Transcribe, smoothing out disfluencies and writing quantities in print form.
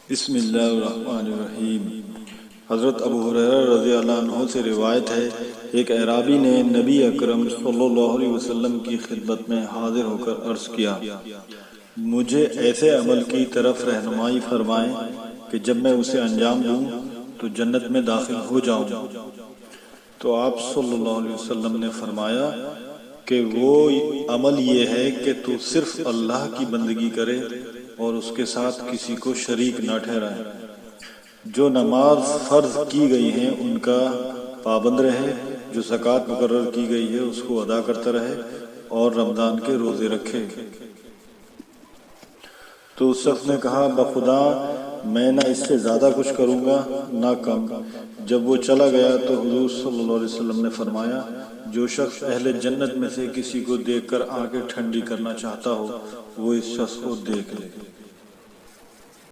بسم اللہ الرحمن الرحیم۔ حضرت ابو ہریرہ رضی اللہ عنہ سے روایت ہے، ایک اعرابی نے نبی اکرم صلی اللہ علیہ وسلم کی خدمت میں حاضر ہو کر عرض کیا، مجھے ایسے عمل کی طرف رہنمائی فرمائیں کہ جب میں اسے انجام دوں تو جنت میں داخل ہو جاؤں۔ تو آپ صلی اللہ علیہ وسلم نے فرمایا کہ وہ عمل یہ ہے کہ تو صرف اللہ کی بندگی کرے اور اس کے ساتھ کسی کو شریک نہ ٹھہرائے، جو نماز فرض کی گئی ہیں ان کا پابند رہے، جو زکوٰۃ مقرر کی گئی ہے اس کو ادا کرتا رہے اور رمضان کے روزے رکھے۔ تو اس شخص نے کہا، بخدا میں نہ اس سے زیادہ کچھ کروں گا نہ کم۔ جب وہ چلا گیا تو حضور صلی اللہ علیہ وسلم نے فرمایا، جو شخص اہل جنت میں سے کسی کو دیکھ کر آنکھیں ٹھنڈی کرنا چاہتا ہو وہ اس شخص کو دیکھ لے۔